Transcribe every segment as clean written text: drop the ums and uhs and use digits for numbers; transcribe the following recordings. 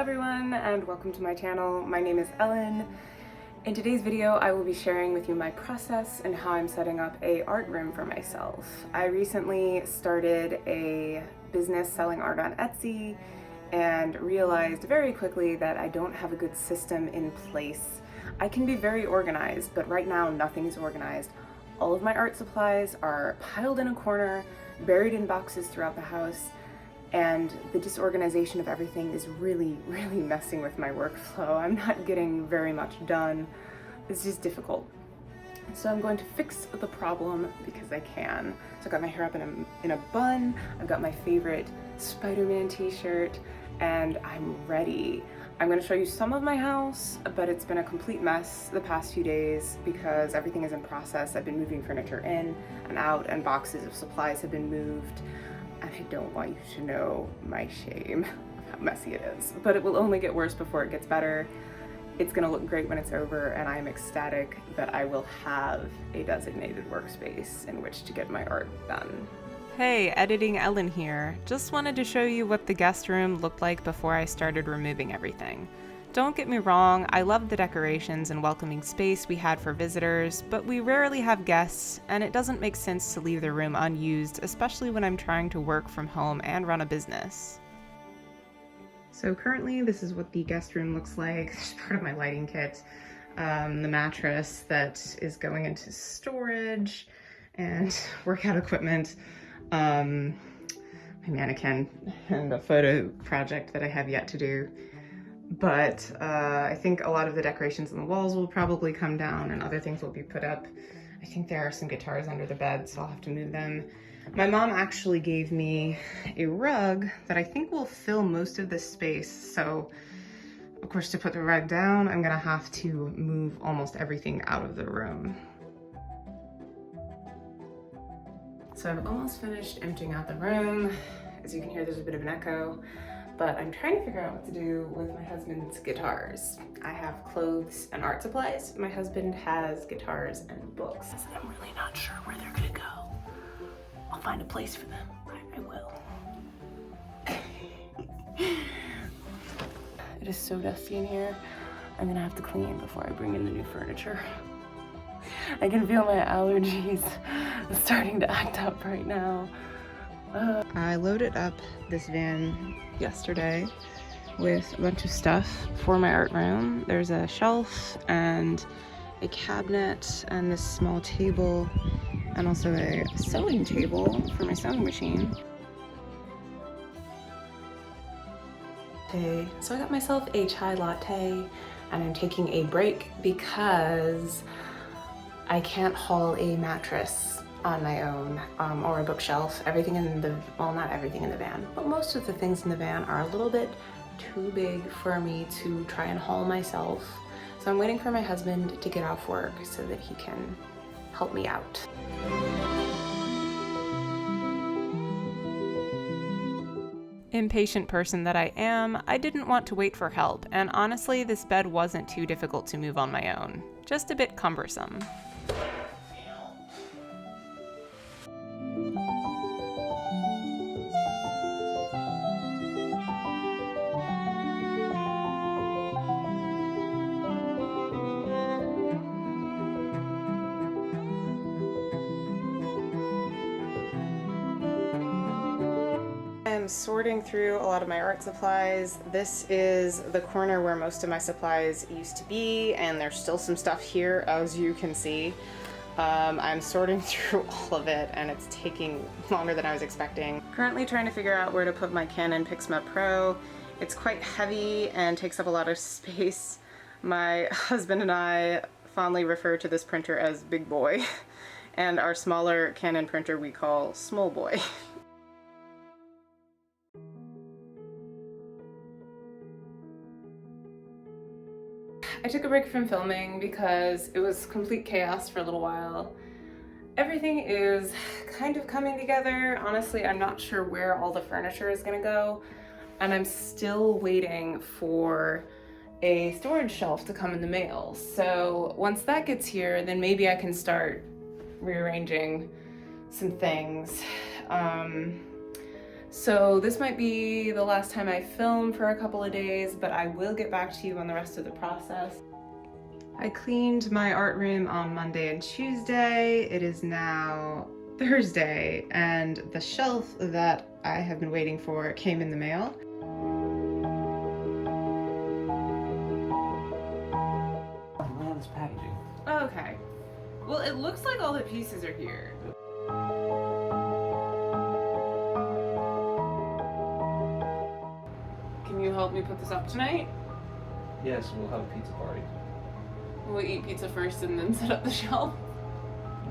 everyone and welcome to my channel. My name is Ellen. In today's video I will be sharing with you my process and how I'm setting up a art room for myself. I recently started a business selling art on Etsy and realized very quickly that I don't have a good system in place. I can be very organized, but right now nothing is organized. All of my art supplies are piled in a corner, buried in boxes throughout the house, and the disorganization of everything is really messing with my workflow. I'm not getting very much done. It's just difficult. So I'm going to fix the problem because I can. So I got my hair up in a bun, I've got my favorite Spider-Man t-shirt, and I'm ready. I'm going to show you some of my house, but it's been a complete mess the past few days because everything is in process. I've been moving furniture in and out, and boxes of supplies have been moved. And I don't want you to know my shame of how messy it is, but it will only get worse before it gets better. It's gonna look great when it's over, and I'm ecstatic that I will have a designated workspace in which to get my art done. Hey, Editing Ellen here. Just wanted to show you what the guest room looked like before I started removing everything. Don't get me wrong, I love the decorations and welcoming space we had for visitors, but we rarely have guests, and it doesn't make sense to leave the room unused, especially when I'm trying to work from home and run a business. So currently this is what the guest room looks like. It's part of my lighting kit. The mattress that is going into storage, and workout equipment, my mannequin, and a photo project that I have yet to do. But I think a lot of the decorations on the walls will probably come down and other things will be put up. I think there are some guitars under the bed, so I'll have to move them. My mom actually gave me a rug that I think will fill most of this space. So of course, to put the rug down, I'm gonna have to move almost everything out of the room. So I've almost finished emptying out the room. As you can hear, there's a bit of an echo. But I'm trying to figure out what to do with my husband's guitars. I have clothes and art supplies. My husband has guitars and books. I'm really not sure where they're gonna go. I'll find a place for them. I will. It is so dusty in here. I'm gonna have to clean before I bring in the new furniture. I can feel my allergies starting to act up right now. I loaded up this van yesterday with a bunch of stuff for my art room. There's a shelf and a cabinet and this small table and also a sewing table for my sewing machine. Okay, so I got myself a chai latte and I'm taking a break because I can't haul a mattress on my own, or a bookshelf. Everything in the, well, not everything in the van, but most of the things in the van are a little bit too big for me to try and haul myself. So I'm waiting for my husband to get off work so that he can help me out. Impatient person that I am, I didn't want to wait for help, and honestly, this bed wasn't too difficult to move on my own. Just a bit cumbersome. I'm sorting through a lot of my art supplies. This is the corner where most of my supplies used to be, and there's still some stuff here, as you can see. I'm sorting through all of it, and it's taking longer than I was expecting. Currently trying to figure out where to put my Canon PIXMA Pro. It's quite heavy and takes up a lot of space. My husband and I fondly refer to this printer as Big Boy, and our smaller Canon printer we call Small Boy. I took a break from filming because it was complete chaos for a little while. Everything is kind of coming together. Honestly, I'm not sure where all the furniture is gonna go, and I'm still waiting for a storage shelf to come in the mail. So once that gets here, then maybe I can start rearranging some things. So this might be the last time I film for a couple of days, but I will get back to you on the rest of the process. I cleaned my art room on Monday and Tuesday. It is now Thursday, and the shelf that I have been waiting for came in the mail. Look at this packaging. Okay. Well, it looks like all the pieces are here. Can you help me put this up tonight? Yes, we'll have a pizza party. We'll eat pizza first and then set up the shelf.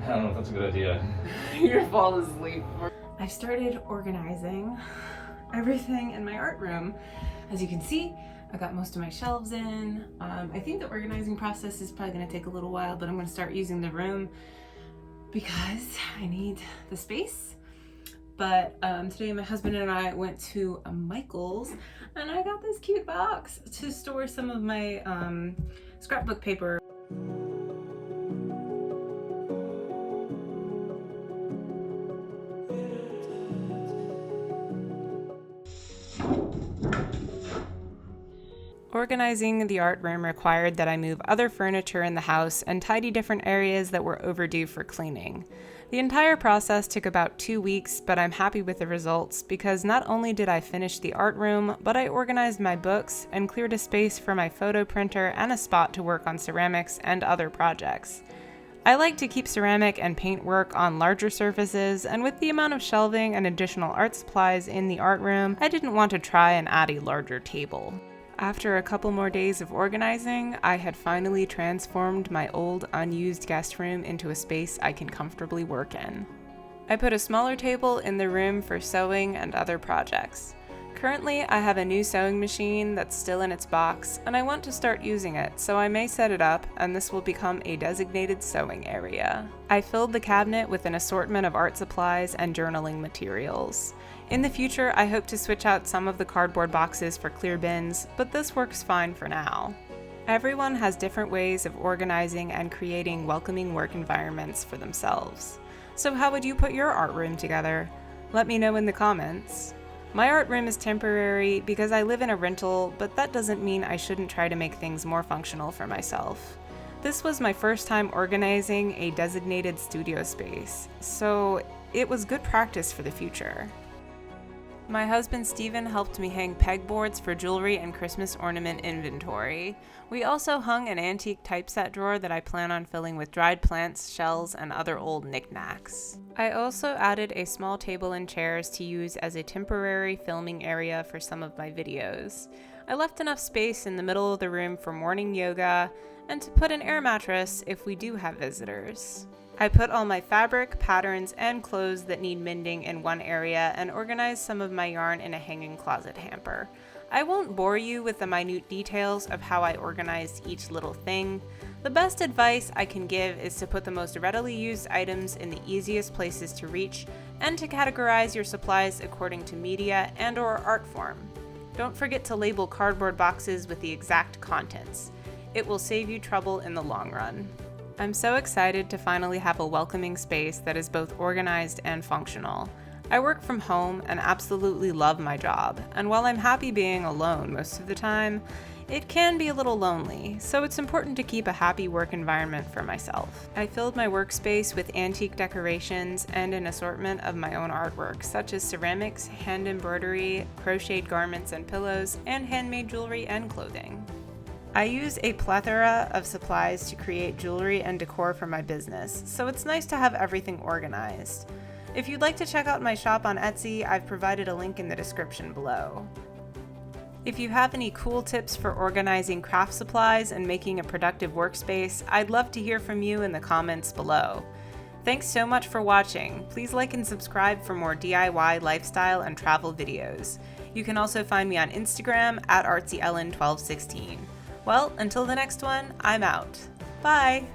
I don't know if that's a good idea. You're gonna fall asleep. I've started organizing everything in my art room. As you can see, I got most of my shelves in. I think the organizing process is probably gonna take a little while, but I'm gonna start using the room because I need the space. But today my husband and I went to a Michael's and I got this cute box to store some of my scrapbook paper. Organizing the art room required that I move other furniture in the house and tidy different areas that were overdue for cleaning. The entire process took about 2 weeks, but I'm happy with the results because not only did I finish the art room, but I organized my books and cleared a space for my photo printer and a spot to work on ceramics and other projects. I like to keep ceramic and paint work on larger surfaces, and with the amount of shelving and additional art supplies in the art room, I didn't want to try and add a larger table. After a couple more days of organizing, I had finally transformed my old unused guest room into a space I can comfortably work in. I put a smaller table in the room for sewing and other projects. Currently, I have a new sewing machine that's still in its box, and I want to start using it, so I may set it up, and this will become a designated sewing area. I filled the cabinet with an assortment of art supplies and journaling materials. In the future, I hope to switch out some of the cardboard boxes for clear bins, but this works fine for now. Everyone has different ways of organizing and creating welcoming work environments for themselves. So how would you put your art room together? Let me know in the comments. My art room is temporary because I live in a rental, but that doesn't mean I shouldn't try to make things more functional for myself. This was my first time organizing a designated studio space, so it was good practice for the future. My husband Steven helped me hang pegboards for jewelry and Christmas ornament inventory. We also hung an antique typeset drawer that I plan on filling with dried plants, shells, and other old knickknacks. I also added a small table and chairs to use as a temporary filming area for some of my videos. I left enough space in the middle of the room for morning yoga and to put an air mattress if we do have visitors. I put all my fabric, patterns, and clothes that need mending in one area and organized some of my yarn in a hanging closet hamper. I won't bore you with the minute details of how I organized each little thing. The best advice I can give is to put the most readily used items in the easiest places to reach and to categorize your supplies according to media and/or art form. Don't forget to label cardboard boxes with the exact contents. It will save you trouble in the long run. I'm so excited to finally have a welcoming space that is both organized and functional. I work from home and absolutely love my job, and while I'm happy being alone most of the time, it can be a little lonely, so it's important to keep a happy work environment for myself. I filled my workspace with antique decorations and an assortment of my own artwork, such as ceramics, hand embroidery, crocheted garments and pillows, and handmade jewelry and clothing. I use a plethora of supplies to create jewelry and decor for my business, so it's nice to have everything organized. If you'd like to check out my shop on Etsy, I've provided a link in the description below. If you have any cool tips for organizing craft supplies and making a productive workspace, I'd love to hear from you in the comments below. Thanks so much for watching. Please like and subscribe for more DIY lifestyle and travel videos. You can also find me on Instagram at ArtsyEllen1216. Well, until the next one, I'm out. Bye!